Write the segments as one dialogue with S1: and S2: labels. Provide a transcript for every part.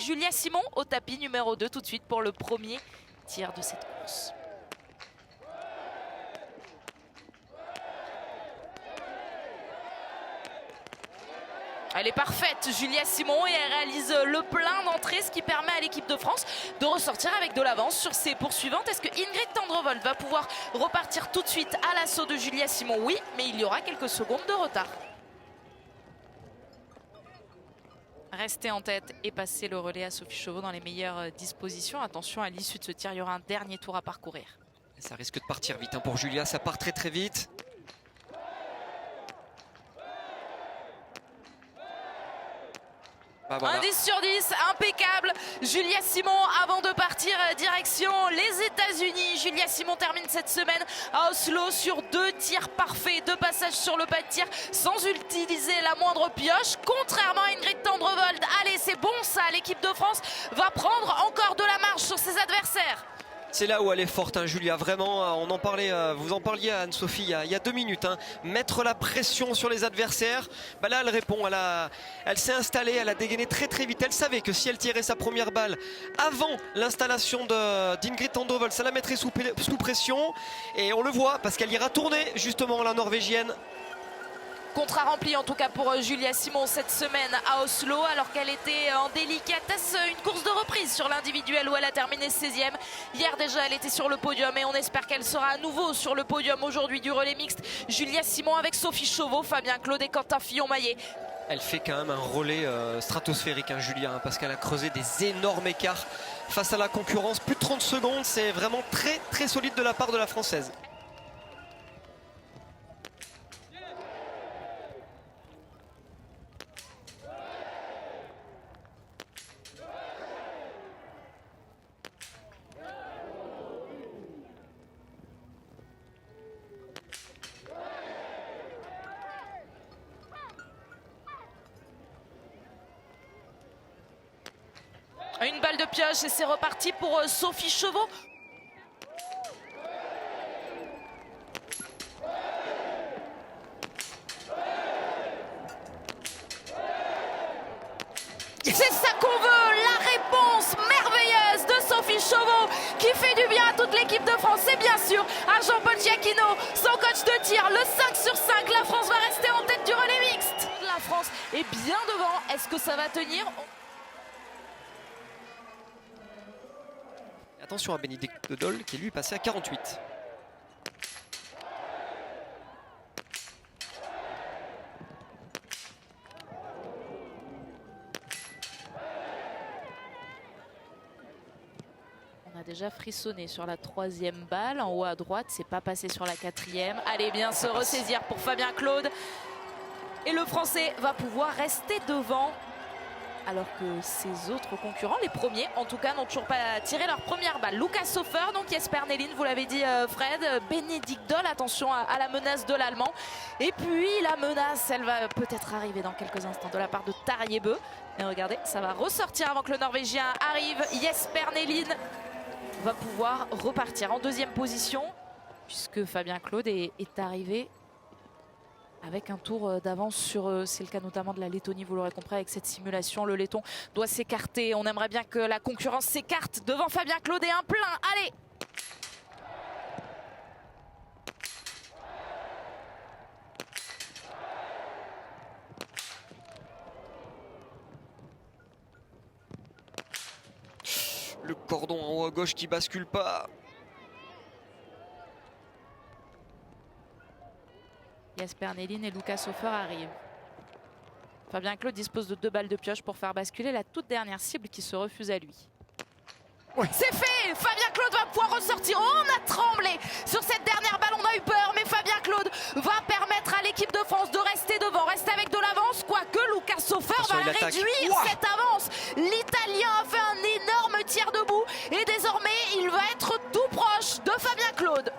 S1: Julia Simon au tapis numéro 2 tout de suite pour le premier tir de cette course. Elle est parfaite, Julia Simon, et elle réalise le plein d'entrées, ce qui permet à l'équipe de France de ressortir avec de l'avance sur ses poursuivantes. Est-ce que Ingrid Tendrevold va pouvoir repartir tout de suite à l'assaut de Julia Simon? Oui, mais il y aura quelques secondes de retard. Rester en tête et passer le relais à Sophie Chauveau dans les meilleures dispositions. Attention, à l'issue de ce tir, il y aura un dernier tour à parcourir.
S2: Ça risque de partir vite pour Julia, ça part très très vite.
S1: Bah voilà. Un 10 sur 10, impeccable. Julia Simon avant de partir direction les États-Unis. Julia Simon termine cette semaine à Oslo sur 2 tirs parfaits, 2 passages sur le pas de tir sans utiliser la moindre pioche. Contrairement à Ingrid Tendrevold, allez c'est bon ça, l'équipe de France va prendre encore de la marge sur ses adversaires.
S2: C'est là où elle est forte, hein, Julia, vraiment, on en parlait, vous en parliez à Anne-Sophie il y a 2 minutes, hein. Mettre la pression sur les adversaires, bah là elle répond, elle s'est installée, elle a dégainé très très vite, elle savait que si elle tirait sa première balle avant l'installation d'Ingrid Tendrevold, ça la mettrait sous pression, et on le voit parce qu'elle ira tourner justement la Norvégienne.
S1: Contrat rempli en tout cas pour Julia Simon cette semaine à Oslo, alors qu'elle était en délicatesse. Une course de reprise sur l'individuel où elle a terminé 16e. Hier déjà elle était sur le podium et on espère qu'elle sera à nouveau sur le podium aujourd'hui du relais mixte. Julia Simon avec Sophie Chauveau, Fabien Claude et Quentin Fillon-Maillet.
S2: Elle fait quand même un relais stratosphérique, hein, Julia, hein, parce qu'elle a creusé des énormes écarts face à la concurrence. Plus de 30 secondes, c'est vraiment très très solide de la part de la Française.
S1: Une balle de pioche et c'est reparti pour Sophie Chauveau. C'est ça qu'on veut, la réponse merveilleuse de Sophie Chauveau qui fait du bien à toute l'équipe de France et bien sûr à Jean-Paul Giacchino, son coach de tir, le 5 sur 5. La France va rester en tête du relais mixte. La France est bien devant, est-ce que ça va tenir?
S2: Attention à Bénédicte de Dole qui lui est passé à 48.
S1: On a déjà frissonné sur la 3e balle en haut à droite, c'est pas passé sur la 4e. Allez bien se ressaisir pour Fabien Claude. Et le Français va pouvoir rester devant. Alors que ses autres concurrents, les premiers en tout cas, n'ont toujours pas tiré leur première balle. Lucas Hofer, donc Jesper Nelin, vous l'avez dit Fred, Bénédicte Dole, attention à la menace de l'Allemand. Et puis la menace, elle va peut-être arriver dans quelques instants de la part de Tarjei Bø. Et regardez, ça va ressortir avant que le Norvégien arrive. Jesper Nelin va pouvoir repartir en 2e position, puisque Fabien Claude est arrivé avec un tour d'avance sur, c'est le cas notamment de la Lettonie, vous l'aurez compris avec cette simulation, le Letton doit s'écarter. On aimerait bien que la concurrence s'écarte devant Fabien Claude et un plein, allez!
S2: Le cordon en haut à gauche qui bascule pas.
S1: Jesper Nelin et Lucas Hofer arrivent. Fabien Claude dispose de 2 balles de pioche pour faire basculer la toute dernière cible qui se refuse à lui. Oui. C'est fait! Fabien Claude va pouvoir ressortir. On a tremblé sur cette dernière balle, on a eu peur, mais Fabien Claude va permettre à l'équipe de France de rester devant, rester avec de l'avance, quoique Lucas Hofer va réduire cette avance. L'Italien a fait un énorme tir debout et désormais il va être tout proche de Fabien Claude.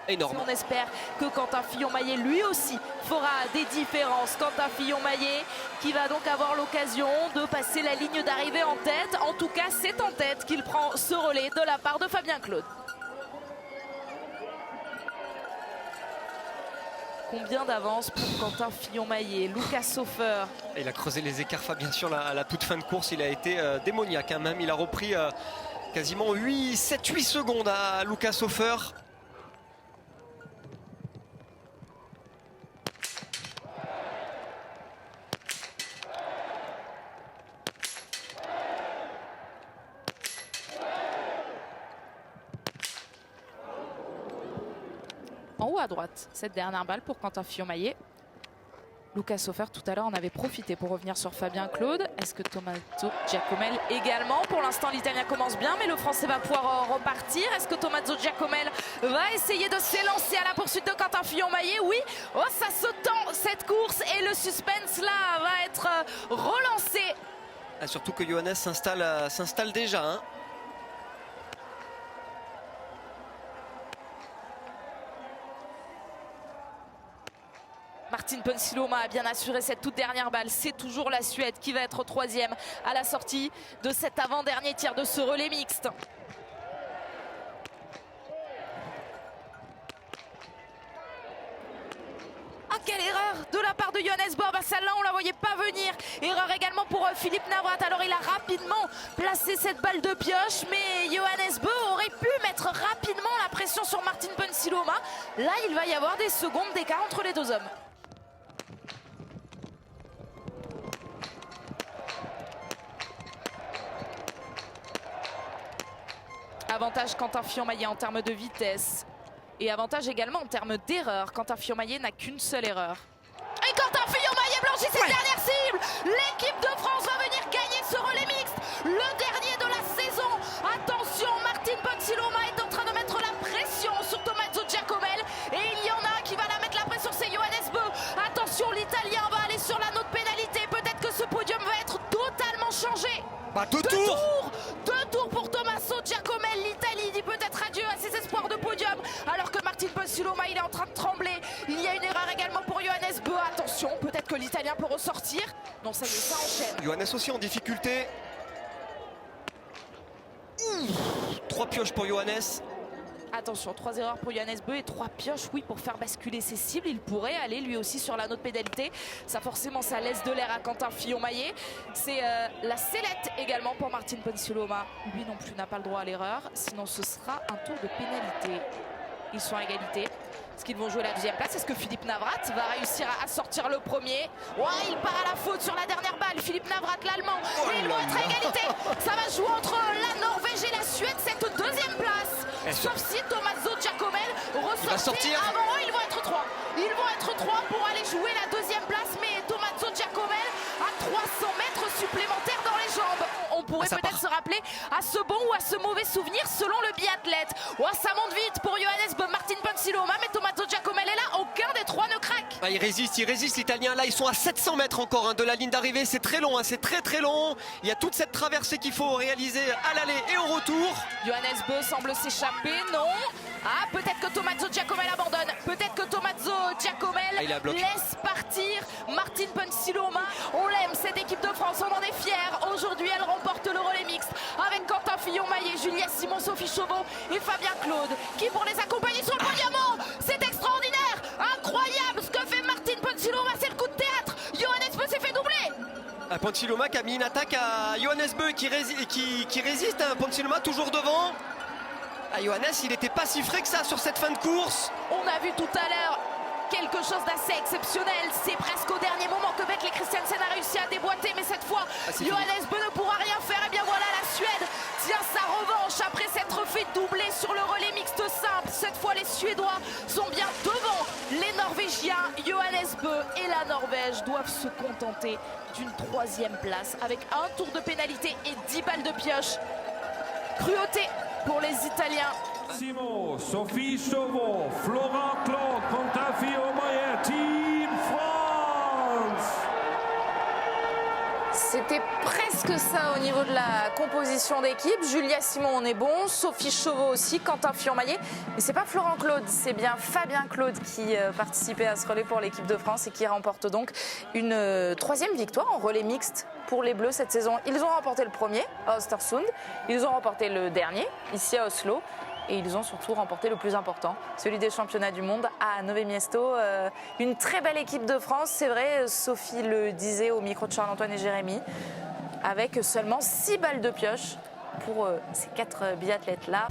S2: Énorme.
S1: On espère que Quentin Fillon-Maillet lui aussi fera des différences. Quentin Fillon-Maillet qui va donc avoir l'occasion de passer la ligne d'arrivée en tête. En tout cas, c'est en tête qu'il prend ce relais de la part de Fabien Claude. Combien d'avance pour Quentin Fillon-Maillet? Lucas Hofer.
S2: Il a creusé les écarts, Fabien, sur la toute fin de course. Il a été démoniaque, hein, même. Il a repris quasiment 7-8 secondes à Lucas Hofer.
S1: En haut à droite, cette dernière balle pour Quentin Fillon-Maillet. Lucas Hofer, tout à l'heure, en avait profité pour revenir sur Fabien Claude. Est-ce que Tommaso Giacomel également? Pour l'instant, l'Italien commence bien, mais le Français va pouvoir repartir. Est-ce que Tommaso Giacomel va essayer de s'élancer à la poursuite de Quentin Fillon-Maillet? Oui, oh, ça se tend cette course et le suspense là va être relancé.
S2: Ah, surtout que Johannes s'installe déjà, hein.
S1: Martin Ponsiluoma a bien assuré cette toute dernière balle. C'est toujours la Suède qui va être troisième à la sortie de cet avant-dernier tir de ce relais mixte. Ah, quelle erreur de la part de Johannes Bö. Bah, celle-là, on la voyait pas venir. Erreur également pour Philippe Navrat. Alors, il a rapidement placé cette balle de pioche, mais Johannes Bö aurait pu mettre rapidement la pression sur Martin Ponsiluoma. Là, il va y avoir des secondes d'écart entre les deux hommes. Avantage Quentin Fillon-Maillet en termes de vitesse. Et avantage également en termes d'erreur. Quentin Fillon-Maillet n'a qu'une seule erreur. Et Quentin Fillon-Maillet blanchit ses dernières cibles. L'équipe de France va venir gagner ce relais mixte. Le dernier de la saison. Attention, Martin Ponsiluoma est en train de mettre la pression sur Tommaso Giacomel. Et il y en a qui va la mettre la pression, c'est Johannes Bö. Attention, l'Italien va aller sur la note pénalité. Peut-être que ce podium va être totalement changé.
S2: Bah, deux tours
S1: pour Tommaso Giacomel. L'Italie dit peut-être adieu à ses espoirs de podium. Alors que Martin Ponsiluoma, il est en train de trembler. Il y a une erreur également pour Johannes Bö. Attention, peut-être que l'Italien peut ressortir. Non, ça y est, ça enchaîne.
S2: Johannes aussi en difficulté. 3 pioches pour Johannes.
S1: Attention, 3 erreurs pour Johannes Bö et 3 pioches, oui, pour faire basculer ses cibles. Il pourrait aller lui aussi sur la note pénalité. Ça, forcément, ça laisse de l'air à Quentin Fillon-Maillet. C'est la sellette également pour Martin Ponsiluoma. Lui non plus n'a pas le droit à l'erreur. Sinon, ce sera un tour de pénalité. Ils sont à égalité. Est-ce qu'ils vont jouer la deuxième place? Est-ce que Philippe Navrat va réussir à sortir le premier? Ouais, il part à la faute sur la dernière balle. Philippe Navrat, l'Allemand. Et ils vont être à égalité. Ça va jouer entre la Norvège et la Suède, cette deuxième place. Sauf si Tommaso Giacomel ressortit avant eux. Ils vont être 3. Ils vont être 3 pour aller jouer la deuxième place. Mais Tommaso Giacomel a 300 mètres supplémentaires dans les jambes. On pourrait peut-être se rappeler à ce bon ou à ce mauvais souvenir selon le biathlète. Ouais, ça monte vite pour Johannes Bö, Martin Ponsiluoma, mais Tommaso Giacomel est là. Aucun des 3 ne craque.
S2: Ah, il résiste l'Italien. Là, ils sont à 700 mètres encore, hein, de la ligne d'arrivée. C'est très long, hein, c'est très long. Il y a toute cette traversée qu'il faut réaliser à l'aller et au retour.
S1: Johannes Bö semble s'échapper, non? Ah, peut-être que Tommaso Giacomel abandonne. Peut-être que Tommaso Giacomel laisse partir Martin Ponsiluoma. On l'aime, cette équipe de France, on en est fiers. Aujourd'hui, elle remporte le relais mixte avec Quentin Fillon-Maillet, Julia Simon, Sophie Chauveau et Fabien Claude qui pour les accompagner sur le podium. C'est extraordinaire, incroyable ce que fait Martin Ponsiluoma, c'est le coup de théâtre. Johannes Bö s'est fait doubler.
S2: Ponsiluoma qui a mis une attaque à Johannes Bö qui résiste. Hein. Ponsiluoma toujours devant. Johannes, il n'était pas si frais que ça sur cette fin de course.
S1: On a vu tout à l'heure quelque chose d'assez exceptionnel. C'est presque au dernier moment que Vetle Christiansen a réussi à déboîter. Mais cette fois, Johannes Bö ne pourra rien faire. Et bien voilà, la Suède tient sa revanche après s'être fait doubler sur le relais mixte simple. Cette fois, les Suédois sont bien devant les Norvégiens. Johannes Bö et la Norvège doivent se contenter d'une 3e place avec un tour de pénalité et 10 balles de pioche. Cruauté pour les Italiens.
S3: Simon, Sophie Chauveau, Florent Claude, Quentin Fillon-Maillet, Team France.
S1: C'était presque ça au niveau de la composition d'équipe. Julia Simon, on est bon. Sophie Chauveau aussi, Quentin Fillon-Maillet. Mais c'est pas Florent Claude, c'est bien Fabien Claude qui participait à ce relais pour l'équipe de France et qui remporte donc une 3e victoire en relais mixte pour les Bleus cette saison. Ils ont remporté le premier à Östersund. Ils ont remporté le dernier ici à Oslo. Et ils ont surtout remporté le plus important, celui des championnats du monde à Nové Miesto. Une très belle équipe de France, c'est vrai, Sophie le disait au micro de Charles-Antoine et Jérémy, avec seulement 6 balles de pioche pour ces 4 biathlètes-là.